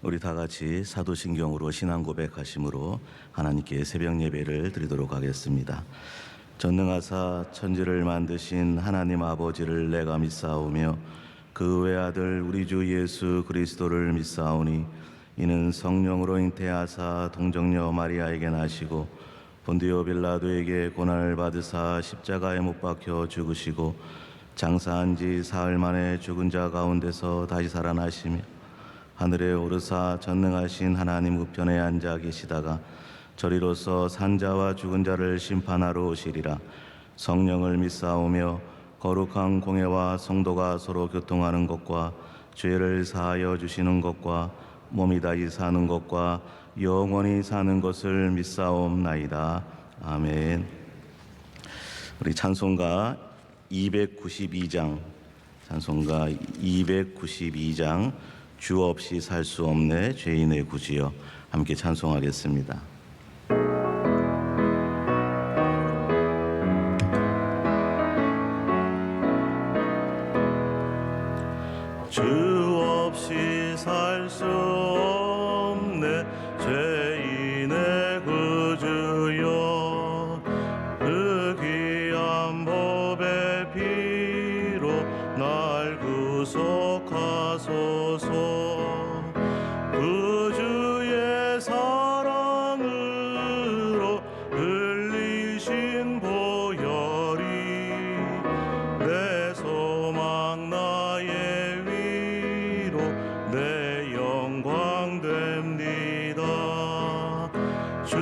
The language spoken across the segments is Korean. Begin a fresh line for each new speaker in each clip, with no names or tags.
우리 다 같이 사도신경으로 신앙 고백하심으로 하나님께 새벽 예배를 드리도록 하겠습니다. 전능하사 천지를 만드신 하나님 아버지를 내가 믿사오며 그 외아들 우리 주 예수 그리스도를 믿사오니 이는 성령으로 잉태하사 동정녀 마리아에게 나시고 본디오 빌라도에게 고난을 받으사 십자가에 못 박혀 죽으시고 장사한 지 사흘 만에 죽은 자 가운데서 다시 살아나시며 하늘에 오르사 전능하신 하나님 우편에 앉아 계시다가 저리로서 산자와 죽은 자를 심판하러 오시리라. 성령을 믿사오며 거룩한 공회와 성도가 서로 교통하는 것과 죄를 사하여 주시는 것과 몸이 다시 사는 것과 영원히 사는 것을 믿사옵나이다. 아멘. 우리 찬송가 292장 주 없이 살 수 없네 죄인의 구주여 함께 찬송하겠습니다. 주 없이 살 수 없네 죄인의 구주여 그 귀한 법의 피로 날 구속하소서. 구주의 사랑으로 흘리신 보혈이 내 소망 나의 위로 내 영광 됩니다. 주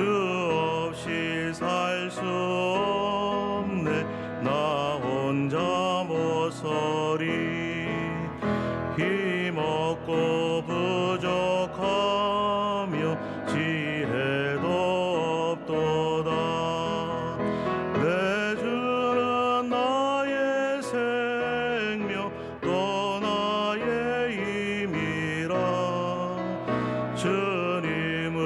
없이 살 수 없네 나 혼자 못 서리. 힘없고 부족하며 지혜도 없도다. 내 주는 나의 생명 또 나의 힘이라. 주님을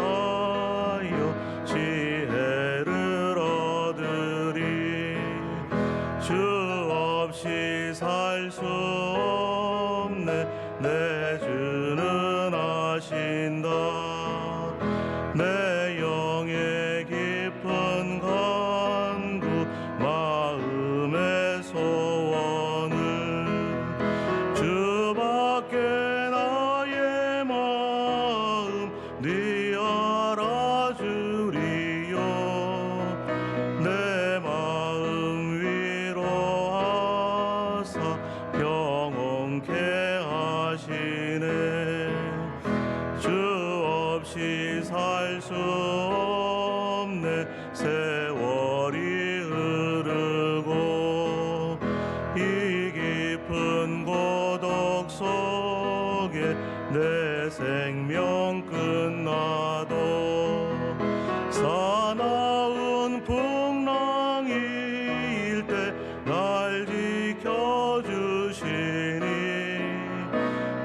의지하여 지혜를 얻으리. 주 없이 살 수 없네 내 주는 아신다. 내 영의 깊은 간구 마음의 소원을 주밖에 나의 마음 네 알아주리요. 내 마음 위로하사 평온케 하시네. 주 없이 살 수 없네 세월이 흐르고 이 깊은 고독 속에 내 생명 끝나도 사나운 풍랑일 때 날 지켜주시니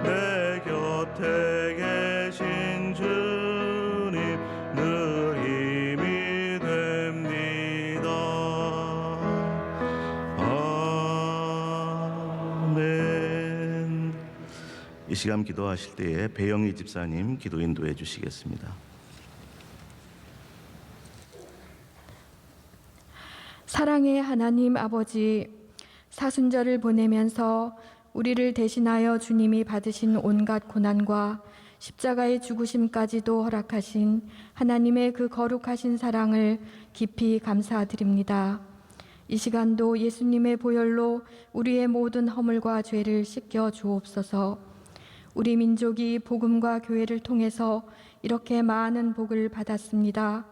내 곁에 계신 주님 늘 힘이 됩니다. 아멘. 이 시간 기도하실 때에 배영희 집사님 기도 인도해 주시겠습니다.
사랑의 하나님 아버지, 사순절을 보내면서 우리를 대신하여 주님이 받으신 온갖 고난과 십자가의 죽으심까지도 허락하신 하나님의 그 거룩하신 사랑을 깊이 감사드립니다. 이 시간도 예수님의 보혈로 우리의 모든 허물과 죄를 씻겨 주옵소서. 우리 민족이 복음과 교회를 통해서 이렇게 많은 복을 받았습니다.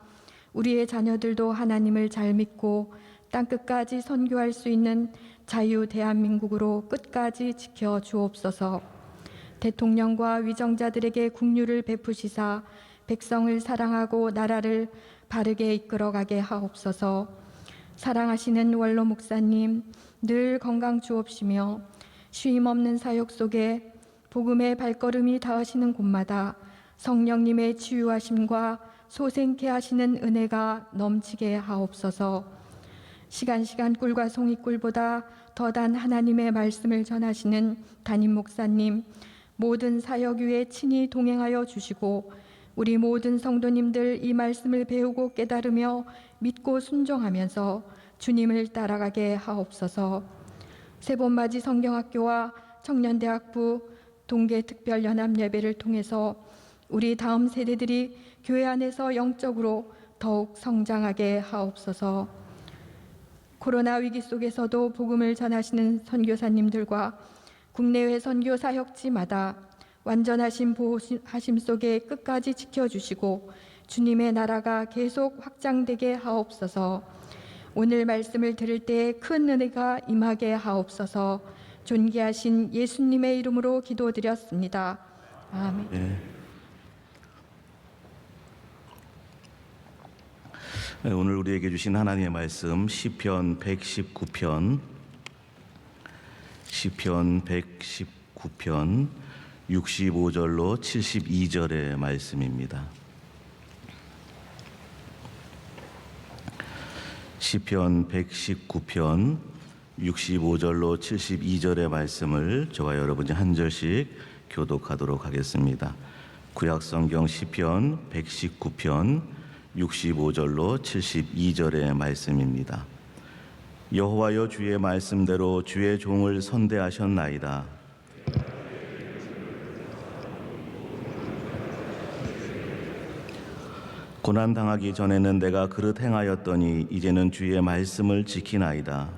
우리의 자녀들도 하나님을 잘 믿고 땅끝까지 선교할 수 있는 자유 대한민국으로 끝까지 지켜 주옵소서. 대통령과 위정자들에게 국류를 베푸시사 백성을 사랑하고 나라를 바르게 이끌어가게 하옵소서. 사랑하시는 원로 목사님 늘 건강 주옵시며 쉼 없는 사역 속에 복음의 발걸음이 닿으시는 곳마다 성령님의 치유하심과 소생케 하시는 은혜가 넘치게 하옵소서. 시간 꿀과 송이꿀보다 더단 하나님의 말씀을 전하시는 담임 목사님, 모든 사역 위에 친히 동행하여 주시고 우리 모든 성도님들 이 말씀을 배우고 깨달으며 믿고 순종하면서 주님을 따라가게 하옵소서. 세번맞이 성경학교와 청년대학부 동계특별연합 예배를 통해서 우리 다음 세대들이 교회 안에서 영적으로 더욱 성장하게 하옵소서. 코로나 위기 속에서도 복음을 전하시는 선교사님들과 국내외 선교 사역지마다 완전하신 보호하심 속에 끝까지 지켜주시고 주님의 나라가 계속 확장되게 하옵소서. 오늘 말씀을 들을 때 큰 은혜가 임하게 하옵소서. 존귀하신 예수님의 이름으로 기도드렸습니다. 아멘.
네, 오늘 우리에게 주신 하나님의 말씀 시편 119편 65절로 72절의 말씀입니다. 시편 119편 65절로 72절의 말씀을 저와 여러분이 한 절씩 교독하도록 하겠습니다. 구약성경 시편 119편 65절로 72절의 말씀입니다. 여호와여, 주의 말씀대로 주의 종을 선대하셨나이다. 고난당하기 전에는 내가 그릇 행하였더니 이제는 주의 말씀을 지키나이다.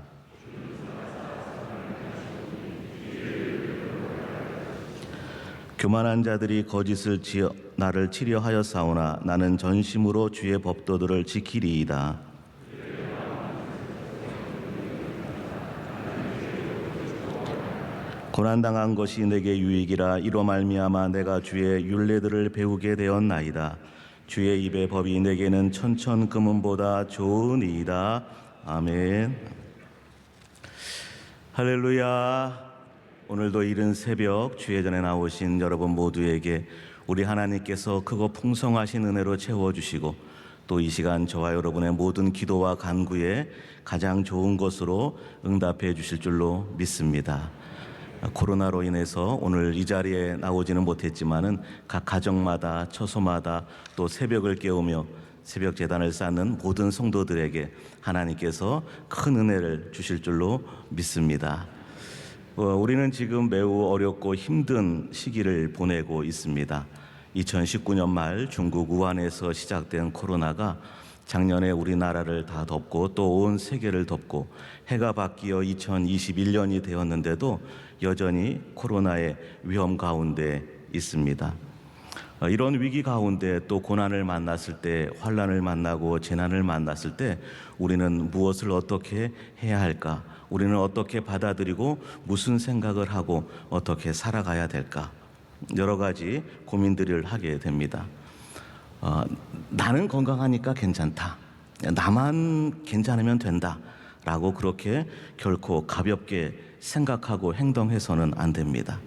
교만한 자들이 거짓을 지어 나를 치려하였사오나 나는 전심으로 주의 법도들을 지키리이다. 고난당한 것이 내게 유익이라. 이로 말미암아 내가 주의 율례들을 배우게 되었나이다. 주의 입의 법이 내게는 천천 금은보다 좋으니이다. 아멘. 할렐루야. 오늘도 이른 새벽 주의 전에 나오신 여러분 모두에게 우리 하나님께서 크고 풍성하신 은혜로 채워주시고 또 이 시간 저와 여러분의 모든 기도와 간구에 가장 좋은 것으로 응답해 주실 줄로 믿습니다. 코로나로 인해서 오늘 이 자리에 나오지는 못했지만은 각 가정마다 처소마다 또 새벽을 깨우며 새벽 제단을 쌓는 모든 성도들에게 하나님께서 큰 은혜를 주실 줄로 믿습니다. 우리는 지금 매우 어렵고 힘든 시기를 보내고 있습니다. 2019년 말 중국 우한에서 시작된 코로나가 작년에 우리나라를 다 덮고 또 온 세계를 덮고 해가 바뀌어 2021년이 되었는데도 여전히 코로나의 위험 가운데 있습니다. 이런 위기 가운데 또 고난을 만났을 때, 환난을 만나고 재난을 만났을 때 우리는 무엇을 어떻게 해야 할까? 우리는 어떻게 받아들이고 무슨 생각을 하고 어떻게 살아가야 될까? 여러 가지 고민들을 하게 됩니다. 나는 건강하니까 괜찮다. 나만 괜찮으면 된다. 라고 그렇게 결코 가볍게 생각하고 행동해서는 안 됩니다.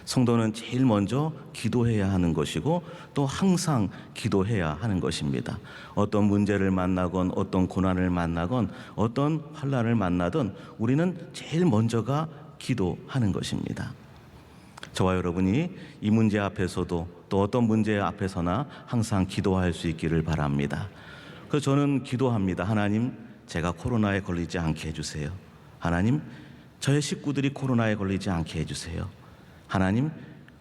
성도는 제일 먼저 기도해야 하는 것이고 또 항상 기도해야 하는 것입니다. 어떤 문제를 만나건 어떤 고난을 만나건 어떤 환난을 만나든 우리는 제일 먼저가 기도하는 것입니다. 저와 여러분이 이 문제 앞에서도 또 어떤 문제 앞에서나 항상 기도할 수 있기를 바랍니다. 그래서 저는 기도합니다. 하나님, 제가 코로나에 걸리지 않게 해주세요. 하나님, 저의 식구들이 코로나에 걸리지 않게 해주세요. 하나님,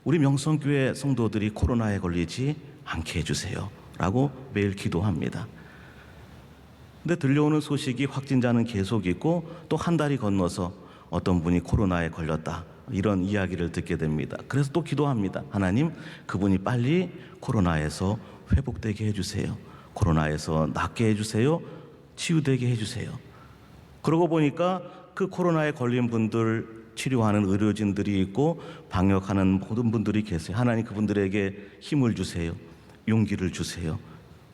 우리 명성교회 성도들이 코로나에 걸리지 않게 해주세요. 라고 매일 기도합니다. 근데 들려오는 소식이 확진자는 계속 있고 또 한 달이 건너서 어떤 분이 코로나에 걸렸다. 이런 이야기를 듣게 됩니다. 그래서 또 기도합니다. 하나님, 그분이 빨리 코로나에서 회복되게 해주세요. 코로나에서 낫게 해주세요. 치유되게 해주세요. 그러고 보니까 그 코로나에 걸린 분들 치료하는 의료진들이 있고 방역하는 모든 분들이 계세요. 하나님, 그분들에게 힘을 주세요. 용기를 주세요.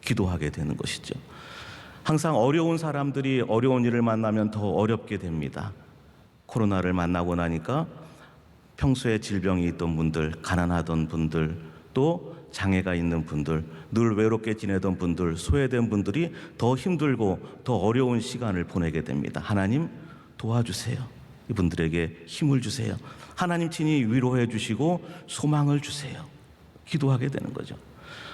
기도하게 되는 것이죠. 항상 어려운 사람들이 어려운 일을 만나면 더 어렵게 됩니다. 코로나를 만나고 나니까 평소에 질병이 있던 분들, 가난하던 분들, 또 장애가 있는 분들, 늘 외롭게 지내던 분들, 소외된 분들이 더 힘들고 더 어려운 시간을 보내게 됩니다. 하나님, 도와주세요. 이분들에게 힘을 주세요. 하나님 친히 위로해 주시고 소망을 주세요. 기도하게 되는 거죠.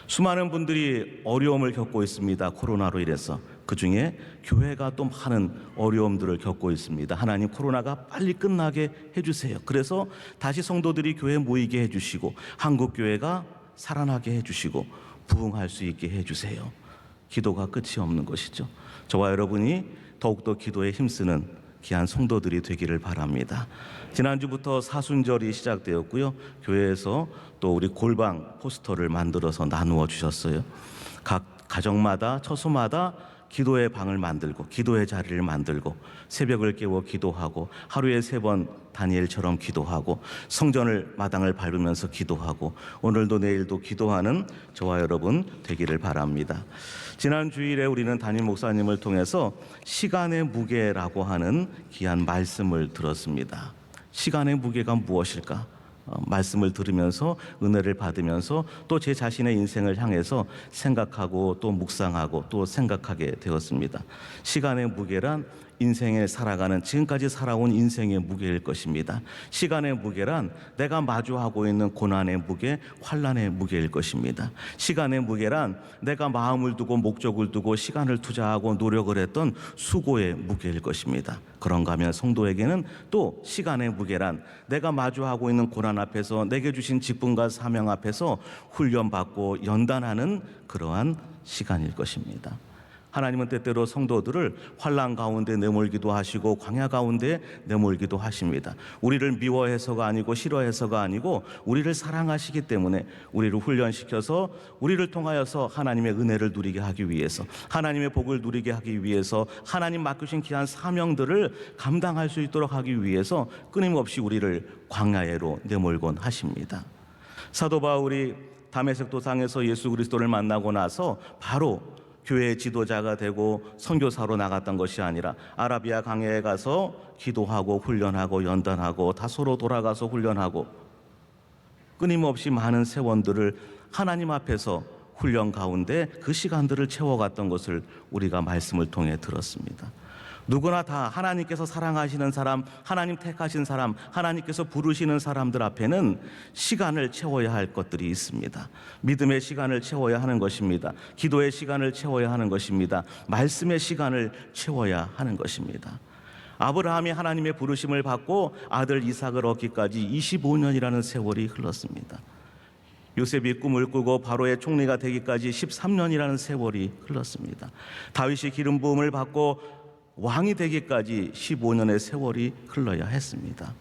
수많은 분들이 어려움을 겪고 있습니다. 코로나로 인해서. 그중에 교회가 또 많은 어려움들을 겪고 있습니다. 하나님 코로나가 빨리 끝나게 해주세요. 그래서 다시 성도들이 교회에 모이게 해주시고 한국 교회가 살아나게 해주시고 부흥할 수 있게 해주세요. 기도가 끝이 없는 것이죠. 저와 여러분이 더욱더 기도에 힘쓰는 귀한 성도들이 되기를 바랍니다. 지난주부터 사순절이 시작되었고요. 교회에서 또 우리 골방 포스터를 만들어서 나누어 주셨어요. 각 가정마다 처소마다 기도의 방을 만들고 기도의 자리를 만들고 새벽을 깨워 기도하고 하루에 3번 다니엘처럼 기도하고 성전을 마당을 밟으면서 기도하고 오늘도 내일도 기도하는 저와 여러분 되기를 바랍니다. 지난 주일에 우리는 담임 목사님을 통해서 시간의 무게라고 하는 귀한 말씀을 들었습니다. 시간의 무게가 무엇일까? 말씀을 들으면서 은혜를 받으면서 또 제 자신의 인생을 향해서 생각하고 또 묵상하고 또 생각하게 되었습니다. 시간의 무게란 인생에 살아가는 지금까지 살아온 인생의 무게일 것입니다. 시간의 무게란 내가 마주하고 있는 고난의 무게, 환난의 무게일 것입니다. 시간의 무게란 내가 마음을 두고 목적을 두고 시간을 투자하고 노력을 했던 수고의 무게일 것입니다. 그런가 하면 성도에게는 또 시간의 무게란 내가 마주하고 있는 고난 앞에서 내게 주신 직분과 사명 앞에서 훈련받고 연단하는 그러한 시간일 것입니다. 하나님은 때때로 성도들을 환난 가운데 내몰기도 하시고 광야 가운데 내몰기도 하십니다. 우리를 미워해서가 아니고 싫어해서가 아니고 우리를 사랑하시기 때문에 우리를 훈련시켜서 우리를 통하여서 하나님의 은혜를 누리게 하기 위해서 하나님의 복을 누리게 하기 위해서 하나님 맡기신 귀한 사명들을 감당할 수 있도록 하기 위해서 끊임없이 우리를 광야로 내몰곤 하십니다. 사도 바울이 다메섹 도상에서 예수 그리스도를 만나고 나서 바로 교회의 지도자가 되고 선교사로 나갔던 것이 아니라 아라비아 강해에 가서 기도하고 훈련하고 연단하고 다소로 돌아가서 훈련하고 끊임없이 많은 세원들을 하나님 앞에서 훈련 가운데 그 시간들을 채워갔던 것을 우리가 말씀을 통해 들었습니다. 누구나 다 하나님께서 사랑하시는 사람, 하나님 택하신 사람, 하나님께서 부르시는 사람들 앞에는 시간을 채워야 할 것들이 있습니다. 믿음의 시간을 채워야 하는 것입니다. 기도의 시간을 채워야 하는 것입니다. 말씀의 시간을 채워야 하는 것입니다. 아브라함이 하나님의 부르심을 받고 아들 이삭을 얻기까지 25년이라는 세월이 흘렀습니다. 요셉이 꿈을 꾸고 바로의 총리가 되기까지 13년이라는 세월이 흘렀습니다. 다윗이 기름 부음을 받고 왕이 되기까지 15년의 세월이 흘러야 했습니다.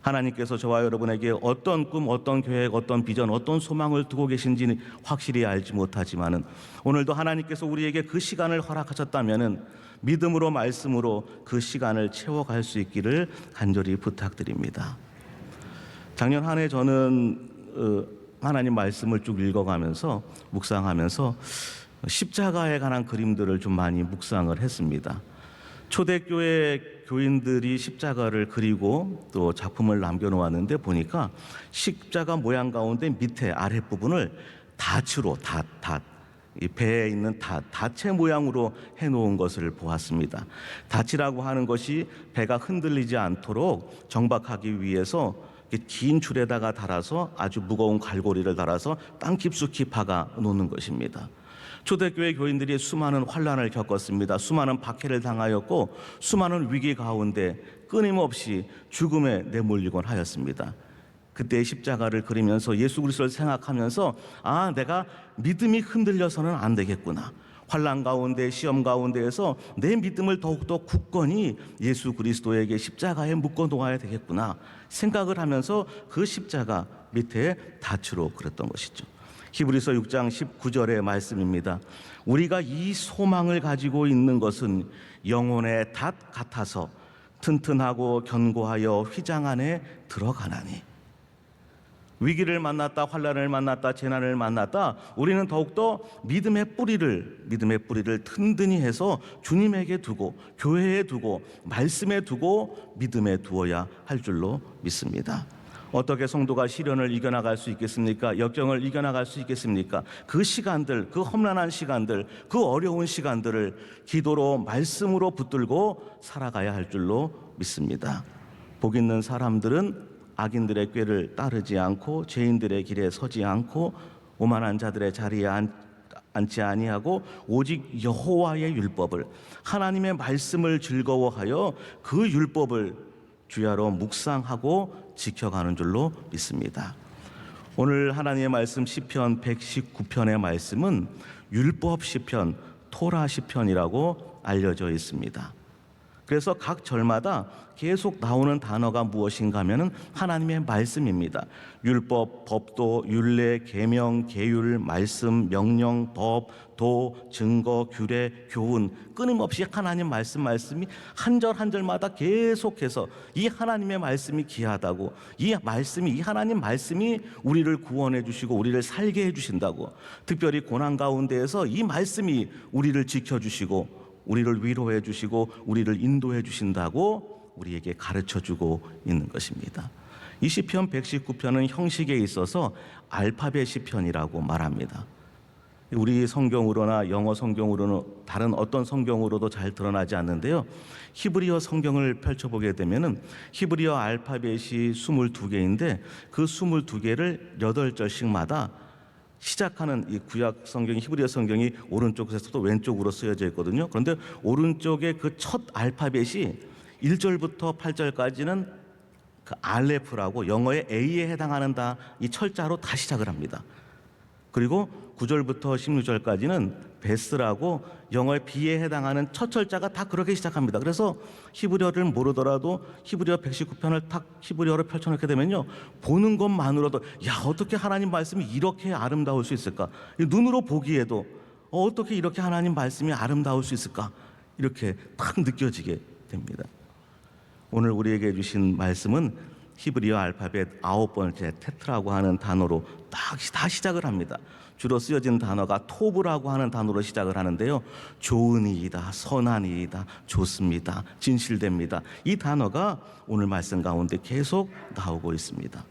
하나님께서 저와 여러분에게 어떤 꿈, 어떤 계획, 어떤 비전, 어떤 소망을 두고 계신지는 확실히 알지 못하지만은 오늘도 하나님께서 우리에게 그 시간을 허락하셨다면은 믿음으로 말씀으로 그 시간을 채워갈 수 있기를 간절히 부탁드립니다. 작년 한 해 저는 하나님 말씀을 쭉 읽어가면서 묵상하면서 십자가에 관한 그림들을 좀 많이 묵상을 했습니다. 초대교회 교인들이 십자가를 그리고 또 작품을 남겨놓았는데 보니까 십자가 모양 가운데 밑에 아랫부분을 닷으로 이 배에 있는 닷의 모양으로 해놓은 것을 보았습니다. 닷이라고 하는 것이 배가 흔들리지 않도록 정박하기 위해서 긴 줄에다가 달아서 아주 무거운 갈고리를 달아서 땅 깊숙이 박아 놓는 것입니다. 초대교회 교인들이 수많은 환난을 겪었습니다. 수많은 박해를 당하였고 수많은 위기 가운데 끊임없이 죽음에 내몰리곤 하였습니다. 그때 십자가를 그리면서 예수 그리스도를 생각하면서 내가 믿음이 흔들려서는 안 되겠구나. 환난 가운데 시험 가운데에서 내 믿음을 더욱더 굳건히 예수 그리스도에게 십자가에 묶어 놓아야 되겠구나 생각을 하면서 그 십자가 밑에 닻으로 그렸던 것이죠. 히브리서 6장 19절의 말씀입니다. 우리가 이 소망을 가지고 있는 것은 영혼의 닷 같아서 튼튼하고 견고하여 휘장 안에 들어가나니. 위기를 만났다, 환난을 만났다, 재난을 만났다, 우리는 더욱더 믿음의 뿌리를 든든히 해서 주님에게 두고 교회에 두고 말씀에 두고 믿음에 두어야 할 줄로 믿습니다. 어떻게 성도가 시련을 이겨나갈 수 있겠습니까? 역경을 이겨나갈 수 있겠습니까? 그 시간들, 그 험난한 시간들, 그 어려운 시간들을 기도로 말씀으로 붙들고 살아가야 할 줄로 믿습니다. 복 있는 사람들은 악인들의 꾀를 따르지 않고 죄인들의 길에 서지 않고 오만한 자들의 자리에 앉지 아니하고 오직 여호와의 율법을, 하나님의 말씀을 즐거워하여 그 율법을 주야로 묵상하고 지켜가는 줄로 믿습니다. 오늘 하나님의 말씀 시편 119편의 말씀은 율법 시편, 토라 시편이라고 알려져 있습니다. 그래서 각 절마다 계속 나오는 단어가 무엇인가 하면은 하나님의 말씀입니다. 율법, 법도, 율례, 계명, 계율, 말씀, 명령, 법, 도, 증거, 규례, 교훈, 끊임없이 하나님 말씀이 한 절 한 절마다 계속해서 이 하나님의 말씀이 귀하다고, 이 하나님 말씀이 우리를 구원해 주시고 우리를 살게 해 주신다고, 특별히 고난 가운데에서 이 말씀이 우리를 지켜 주시고 우리를 위로해 주시고 우리를 인도해 주신다고 우리에게 가르쳐 주고 있는 것입니다. 이 시편 119편은 형식에 있어서 알파벳 시편이라고 말합니다. 우리 성경으로나 영어 성경으로는 다른 어떤 성경으로도 잘 드러나지 않는데요. 히브리어 성경을 펼쳐보게 되면은 히브리어 알파벳이 22개인데 그 22개를 8절씩마다 시작하는 이 구약 성경이, 히브리어 성경이 오른쪽에서도 왼쪽으로 쓰여져 있거든요. 그런데 오른쪽에 그 첫 알파벳이 1절부터 8절까지는 그 알레프라고 영어의 A에 해당하는 이 철자로 다 시작을 합니다. 그리고 9절부터 16절까지는 베스라고 영어의 B에 해당하는 첫 철자가 다 그렇게 시작합니다. 그래서 히브리어를 모르더라도 히브리어 119편을 탁 히브리어로 펼쳐놓게 되면요, 보는 것만으로도 어떻게 하나님 말씀이 이렇게 아름다울 수 있을까? 눈으로 보기에도 어떻게 이렇게 하나님 말씀이 아름다울 수 있을까? 이렇게 딱 느껴지게 됩니다. 오늘 우리에게 주신 말씀은 히브리어 알파벳 9번째 테트라고 하는 단어로 다 시작을 합니다. 주로 쓰여진 단어가 토브라고 하는 단어로 시작을 하는데요. 좋은 이이다, 선한 이이다, 좋습니다, 진실됩니다. 이 단어가 오늘 말씀 가운데 계속 나오고 있습니다.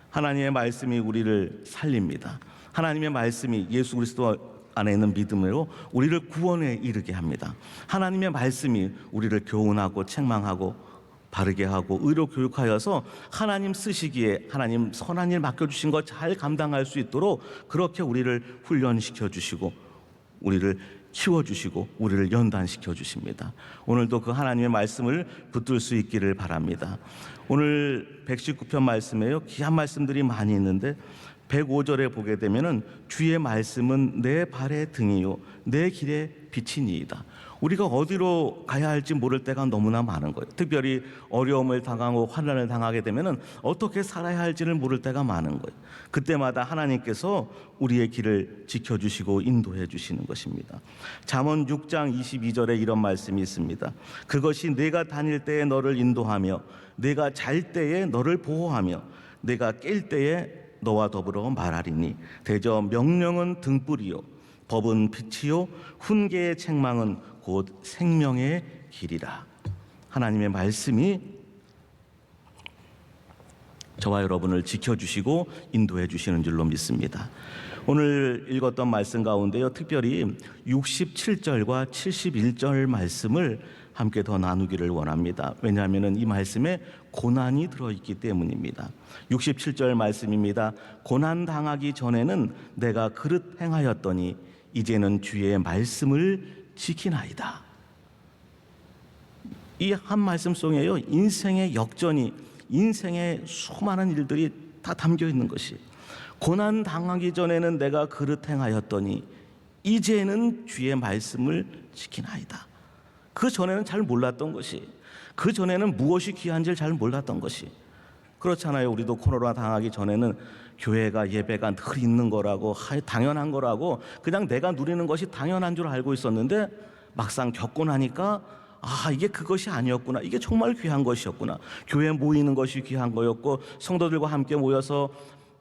하나님의 말씀이 우리를 살립니다. 하나님의 말씀이 예수 그리스도 안에 있는 믿음으로 우리를 구원에 이르게 합니다. 하나님의 말씀이 우리를 교훈하고 책망하고 바르게 하고 의로 교육하여서 하나님 쓰시기에 하나님 선한 일 맡겨주신 것 잘 감당할 수 있도록 그렇게 우리를 훈련시켜 주시고 우리를 키워주시고 우리를 연단시켜 주십니다. 오늘도 그 하나님의 말씀을 붙들 수 있기를 바랍니다. 오늘 119편 말씀에요, 귀한 말씀들이 많이 있는데 105절에 보게 되면은 주의 말씀은 내 발의 등이요 내 길의 빛이니이다. 우리가 어디로 가야 할지 모를 때가 너무나 많은 거예요. 특별히 어려움을 당하고 환난을 당하게 되면은 어떻게 살아야 할지를 모를 때가 많은 거예요. 그때마다 하나님께서 우리의 길을 지켜주시고 인도해 주시는 것입니다. 잠언 6장 22절에 이런 말씀이 있습니다. 그것이 내가 다닐 때에 너를 인도하며 내가 잘 때에 너를 보호하며 내가 깰 때에 너와 더불어 말하리니 대저 명령은 등불이요 법은 빛이요 훈계의 책망은 곧 생명의 길이라. 하나님의 말씀이 저와 여러분을 지켜주시고 인도해 주시는 줄로 믿습니다. 오늘 읽었던 말씀 가운데요, 특별히 67절과 71절 말씀을 함께 더 나누기를 원합니다. 왜냐하면 이 말씀에 고난이 들어있기 때문입니다. 67절 말씀입니다. 고난 당하기 전에는 내가 그릇 행하였더니 이제는 주의 말씀을 지키나이다. 이 한 말씀 속에요, 인생의 역전이, 인생의 수많은 일들이 다 담겨 있는 것이, 고난 당하기 전에는 내가 그릇 행하였더니 이제는 주의 말씀을 지키나이다. 그 전에는 잘 몰랐던 것이, 그 전에는 무엇이 귀한지를 잘 몰랐던 것이, 그렇잖아요. 우리도 코로나 당하기 전에는 교회가 예배가 늘 있는 거라고, 당연한 거라고 그냥 내가 누리는 것이 당연한 줄 알고 있었는데 막상 겪고 나니까 이게 그것이 아니었구나, 이게 정말 귀한 것이었구나. 교회에 모이는 것이 귀한 거였고 성도들과 함께 모여서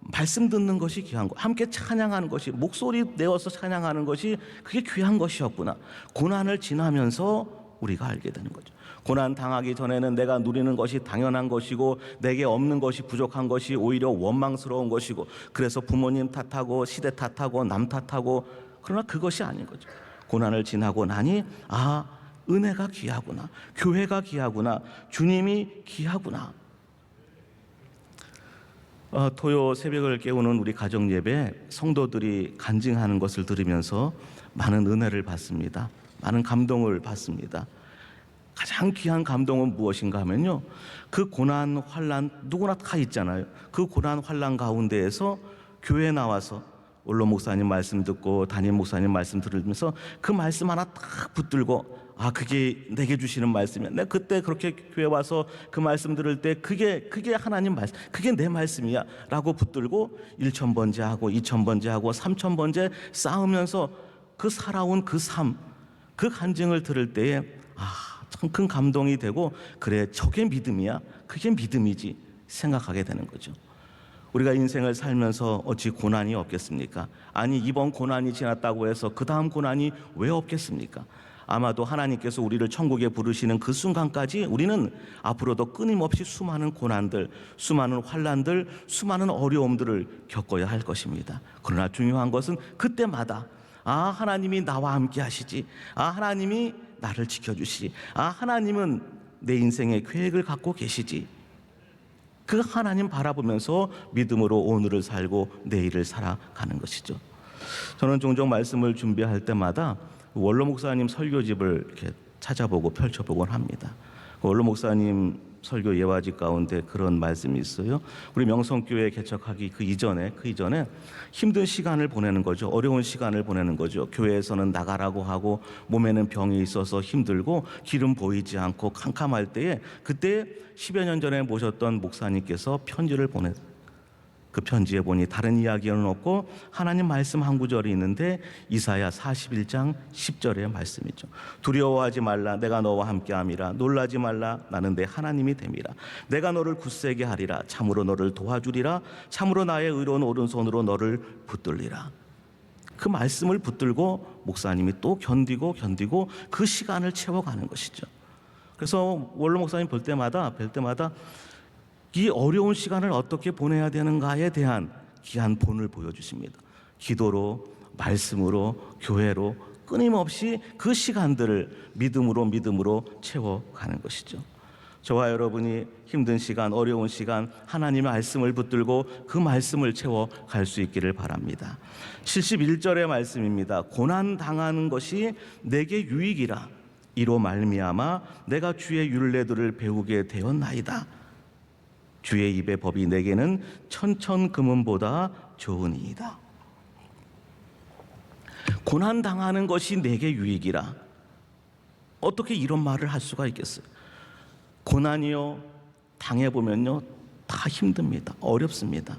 말씀 듣는 것이 귀한 거, 함께 찬양하는 것이, 목소리 내어서 찬양하는 것이 그게 귀한 것이었구나. 고난을 지나면서 우리가 알게 되는 거죠. 고난 당하기 전에는 내가 누리는 것이 당연한 것이고 내게 없는 것이 부족한 것이 오히려 원망스러운 것이고, 그래서 부모님 탓하고 시대 탓하고 남 탓하고, 그러나 그것이 아닌 거죠. 고난을 지나고 나니 은혜가 귀하구나. 교회가 귀하구나. 주님이 귀하구나. 토요 새벽을 깨우는 우리 가정 예배 성도들이 간증하는 것을 들으면서 많은 은혜를 받습니다. 많은 감동을 받습니다. 가장 귀한 감동은 무엇인가 하면요, 그 고난 환난 누구나 다 있잖아요. 그 고난 환난 가운데에서 교회에 나와서 원로 목사님 말씀 듣고 담임 목사님 말씀 들으면서 그 말씀 하나 딱 붙들고, 아, 그게 내게 주시는 말씀이야. 내가 그때 그렇게 교회 와서 그 말씀 들을 때 그게 하나님 말씀, 그게 내 말씀이야 라고 붙들고 1000번째 하고 2000번째 하고 3000번째 쌓으면서 그 살아온 그 삶, 그 간증을 들을 때에 참 큰 감동이 되고, 그래, 저게 믿음이야, 그게 믿음이지 생각하게 되는 거죠. 우리가 인생을 살면서 어찌 고난이 없겠습니까? 아니, 이번 고난이 지났다고 해서 그 다음 고난이 왜 없겠습니까? 아마도 하나님께서 우리를 천국에 부르시는 그 순간까지 우리는 앞으로도 끊임없이 수많은 고난들, 수많은 환난들, 수많은 어려움들을 겪어야 할 것입니다. 그러나 중요한 것은 그때마다 하나님이 나와 함께 하시지, 하나님이 나를 지켜주시지, 하나님은 내 인생의 계획을 갖고 계시지, 그 하나님 바라보면서 믿음으로 오늘을 살고 내일을 살아가는 것이죠. 저는 종종 말씀을 준비할 때마다 원로 목사님 설교집을 이렇게 찾아보고 펼쳐보곤 합니다. 원로 목사님 설교 예화집 가운데 그런 말씀이 있어요. 우리 명성교회 개척하기 그 이전에 힘든 시간을 보내는 거죠. 어려운 시간을 보내는 거죠. 교회에서는 나가라고 하고 몸에는 병이 있어서 힘들고 기름 보이지 않고 캄캄할 때에, 그때 10여 년 전에 모셨던 목사님께서 편지를 보냈어요. 그 편지에 보니 다른 이야기는 없고 하나님 말씀 한 구절이 있는데 이사야 41장 10절의 말씀이죠. 두려워하지 말라, 내가 너와 함께함이라. 놀라지 말라, 나는 내 하나님이 됨이라. 내가 너를 굳세게 하리라. 참으로 너를 도와주리라. 참으로 나의 의로운 오른손으로 너를 붙들리라. 그 말씀을 붙들고 목사님이 또 견디고 그 시간을 채워가는 것이죠. 그래서 원로 목사님 뵐 때마다 이 어려운 시간을 어떻게 보내야 되는가에 대한 귀한 본을 보여주십니다. 기도로, 말씀으로, 교회로 끊임없이 그 시간들을 믿음으로 채워가는 것이죠. 저와 여러분이 힘든 시간, 어려운 시간 하나님의 말씀을 붙들고 그 말씀을 채워갈 수 있기를 바랍니다. 71절의 말씀입니다. 고난 당하는 것이 내게 유익이라. 이로 말미암아 내가 주의 율례들을 배우게 되었나이다. 주의 입의 법이 내게는 천천금은보다 좋으니이다. 고난 당하는 것이 내게 유익이라. 어떻게 이런 말을 할 수가 있겠어요? 고난이요, 당해보면요 다 힘듭니다. 어렵습니다.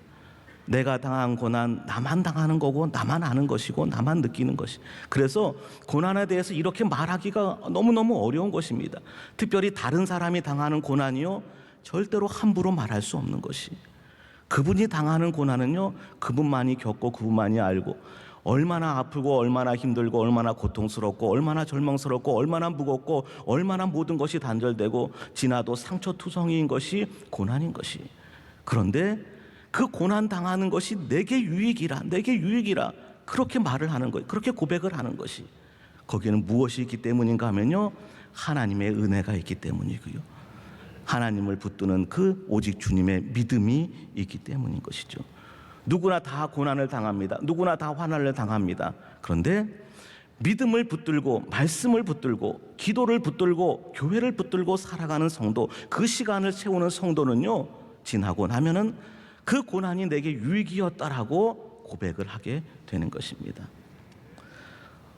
내가 당한 고난 나만 당하는 거고 나만 아는 것이고 나만 느끼는 것이, 그래서 고난에 대해서 이렇게 말하기가 너무너무 어려운 것입니다. 특별히 다른 사람이 당하는 고난이요 절대로 함부로 말할 수 없는 것이, 그분이 당하는 고난은요 그분만이 겪고 그분만이 알고, 얼마나 아프고 얼마나 힘들고 얼마나 고통스럽고 얼마나 절망스럽고 얼마나 무겁고 얼마나 모든 것이 단절되고 지나도 상처투성이인 것이 고난인 것이, 그런데 그 고난 당하는 것이 내게 유익이라 그렇게 말을 하는 것, 그렇게 고백을 하는 것이, 거기에는 무엇이 있기 때문인가 하면요 하나님의 은혜가 있기 때문이고요, 하나님을 붙드는 그 오직 주님의 믿음이 있기 때문인 것이죠. 누구나 다 고난을 당합니다. 누구나 다 환난을 당합니다. 그런데 믿음을 붙들고 말씀을 붙들고 기도를 붙들고 교회를 붙들고 살아가는 성도, 그 시간을 채우는 성도는요 지나고 나면은 그 고난이 내게 유익이었다라고 고백을 하게 되는 것입니다.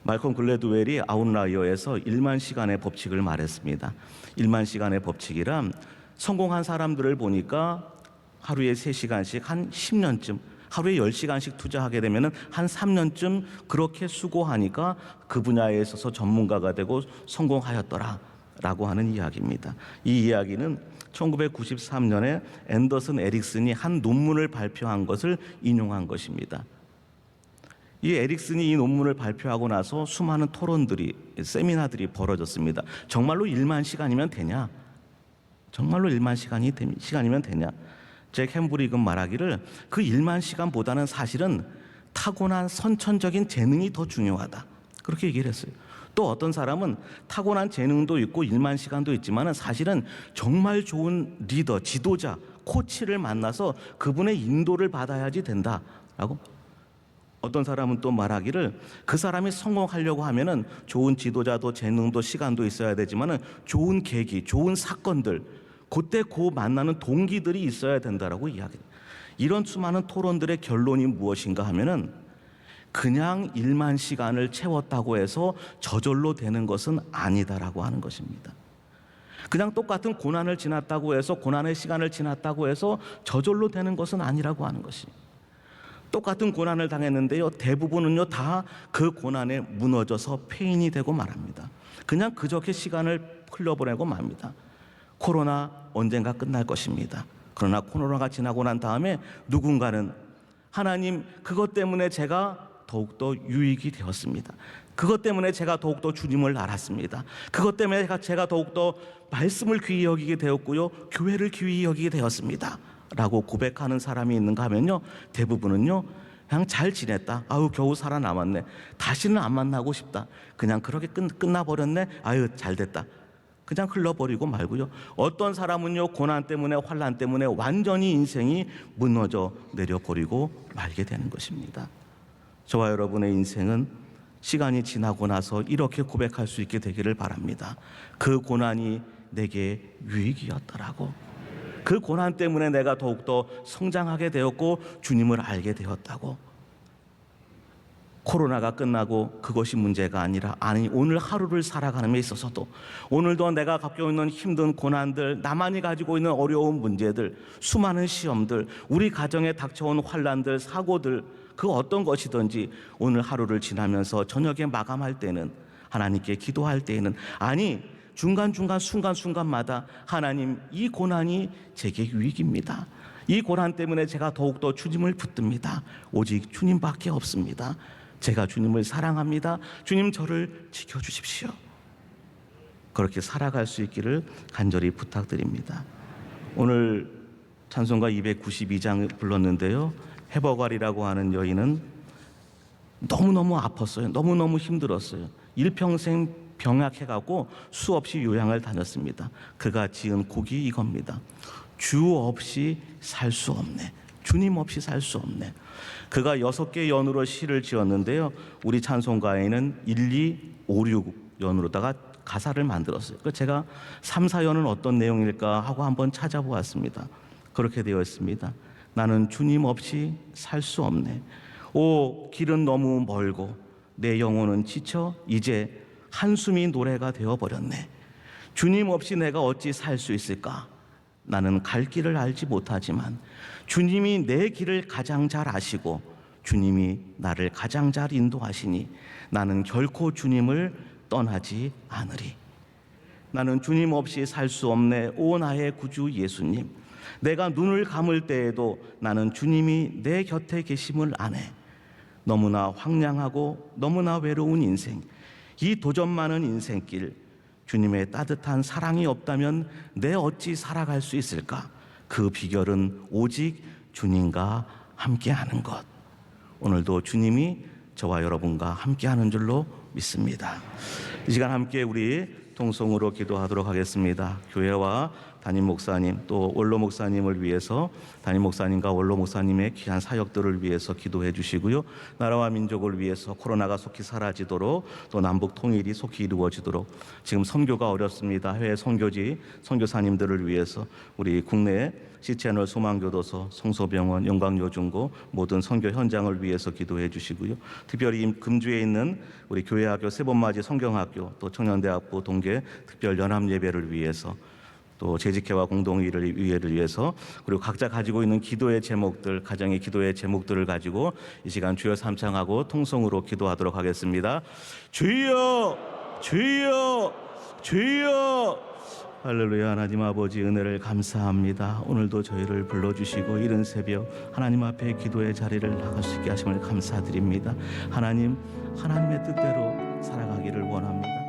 말콤 글래드웰이 아웃라이어에서 1만 시간의 법칙을 말했습니다. 1만 시간의 법칙이란, 성공한 사람들을 보니까 하루에 3시간씩 한 10년쯤, 하루에 10시간씩 투자하게 되면 한 3년쯤 그렇게 수고하니까 그 분야에 있어서 전문가가 되고 성공하였더라라고 하는 이야기입니다. 이 이야기는 1993년에 앤더슨 에릭슨이 한 논문을 발표한 것을 인용한 것입니다. 이 에릭슨이 이 논문을 발표하고 나서 수많은 토론들이, 세미나들이 벌어졌습니다. 정말로 1만 시간이면 되냐? 정말로 1만 시간이면 되냐? 잭 햄브릭은 말하기를 그 1만 시간보다는 사실은 타고난 선천적인 재능이 더 중요하다, 그렇게 얘기를 했어요. 또 어떤 사람은 타고난 재능도 있고 일만 시간도 있지만 사실은 정말 좋은 리더, 지도자, 코치를 만나서 그분의 인도를 받아야지 된다라고. 어떤 사람은 또 말하기를 그 사람이 성공하려고 하면은 좋은 지도자도 재능도 시간도 있어야 되지만은 좋은 계기, 좋은 사건들, 그때 그 만나는 동기들이 있어야 된다라고 이야기해요. 이런 수많은 토론들의 결론이 무엇인가 하면은 그냥 일만 시간을 채웠다고 해서 저절로 되는 것은 아니다라고 하는 것입니다. 그냥 똑같은 고난을 지났다고 해서, 고난의 시간을 지났다고 해서 저절로 되는 것은 아니라고 하는 것이. 똑같은 고난을 당했는데요, 대부분은요 다 그 고난에 무너져서 폐인이 되고 말합니다. 그냥 그저께 시간을 흘려보내고 맙니다. 코로나 언젠가 끝날 것입니다. 그러나 코로나가 지나고 난 다음에 누군가는 하나님, 그것 때문에 제가 더욱더 유익이 되었습니다. 그것 때문에 제가 더욱더 주님을 알았습니다. 그것 때문에 제가 더욱더 말씀을 귀히 여기게 되었고요, 교회를 귀히 여기게 되었습니다 라고 고백하는 사람이 있는가 하면요, 대부분은요 그냥 잘 지냈다, 아유 겨우 살아남았네, 다시는 안 만나고 싶다, 그냥 그렇게 끝나버렸네, 아유 잘됐다, 그냥 흘러버리고 말고요. 어떤 사람은요 고난 때문에, 환난 때문에 완전히 인생이 무너져 내려버리고 말게 되는 것입니다. 저와 여러분의 인생은 시간이 지나고 나서 이렇게 고백할 수 있게 되기를 바랍니다. 그 고난이 내게 유익이었더라고. 그 고난 때문에 내가 더욱더 성장하게 되었고 주님을 알게 되었다고. 코로나가 끝나고 그것이 문제가 아니라, 아니 오늘 하루를 살아가는 데 있어서도, 오늘도 내가 갖고 있는 힘든 고난들, 나만이 가지고 있는 어려운 문제들, 수많은 시험들, 우리 가정에 닥쳐온 환난들, 사고들, 그 어떤 것이든지 오늘 하루를 지나면서 저녁에 마감할 때는, 하나님께 기도할 때에는, 아니 중간중간 순간순간마다 하나님, 이 고난이 제게 유익입니다. 이 고난 때문에 제가 더욱더 주님을 붙듭니다. 오직 주님밖에 없습니다. 제가 주님을 사랑합니다. 주님 저를 지켜주십시오. 그렇게 살아갈 수 있기를 간절히 부탁드립니다. 오늘 찬송가 292장 불렀는데요, 해버갈이라고 하는 여인은 너무너무 아팠어요. 너무너무 힘들었어요. 일평생 병약해가고 수없이 요양을 다녔습니다. 그가 지은 곡이 이겁니다. 주 없이 살 수 없네. 주님 없이 살 수 없네. 그가 6개 연으로 시를 지었는데요, 우리 찬송가에는 1, 2, 5, 6 연으로다가 가사를 만들었어요. 제가 3, 4연은 어떤 내용일까 하고 한번 찾아보았습니다. 그렇게 되어 있습니다. 나는 주님 없이 살 수 없네. 오, 길은 너무 멀고 내 영혼은 지쳐 이제 한숨이 노래가 되어버렸네. 주님 없이 내가 어찌 살 수 있을까? 나는 갈 길을 알지 못하지만 주님이 내 길을 가장 잘 아시고 주님이 나를 가장 잘 인도하시니 나는 결코 주님을 떠나지 않으리. 나는 주님 없이 살 수 없네. 오 나의 구주 예수님, 내가 눈을 감을 때에도 나는 주님이 내 곁에 계심을 아네. 너무나 황량하고 너무나 외로운 인생, 이 도전 많은 인생길, 주님의 따뜻한 사랑이 없다면 내 어찌 살아갈 수 있을까? 그 비결은 오직 주님과 함께하는 것. 오늘도 주님이 저와 여러분과 함께하는 줄로 믿습니다. 이 시간 함께 우리 통성으로 기도하도록 하겠습니다. 교회와 담임 목사님, 또 원로 목사님을 위해서 담임 목사님과 원로 목사님의 귀한 사역들을 위해서 기도해 주시고요, 나라와 민족을 위해서 코로나가 속히 사라지도록, 또 남북 통일이 속히 이루어지도록, 지금 선교가 어렵습니다. 해외 선교지 선교사님들을 위해서 우리 국내 C채널 소망교도소, 성소병원, 영광여중고 모든 선교 현장을 위해서 기도해 주시고요, 특별히 금주에 있는 우리 교회학교 세번맞이 성경학교, 또 청년대학부 동계 특별 연합 예배를 위해서, 또 재직회와 공동의를 위해서, 그리고 각자 가지고 있는 기도의 제목들, 가정의 기도의 제목들을 가지고 이 시간 주여 삼창하고 통성으로 기도하도록 하겠습니다. 주여, 주여, 주여. 할렐루야. 하나님 아버지, 은혜를 감사합니다. 오늘도 저희를 불러주시고 이른 새벽 하나님 앞에 기도의 자리를 나갈 수 있게 하심을 감사드립니다. 하나님, 하나님의 뜻대로 살아가기를 원합니다.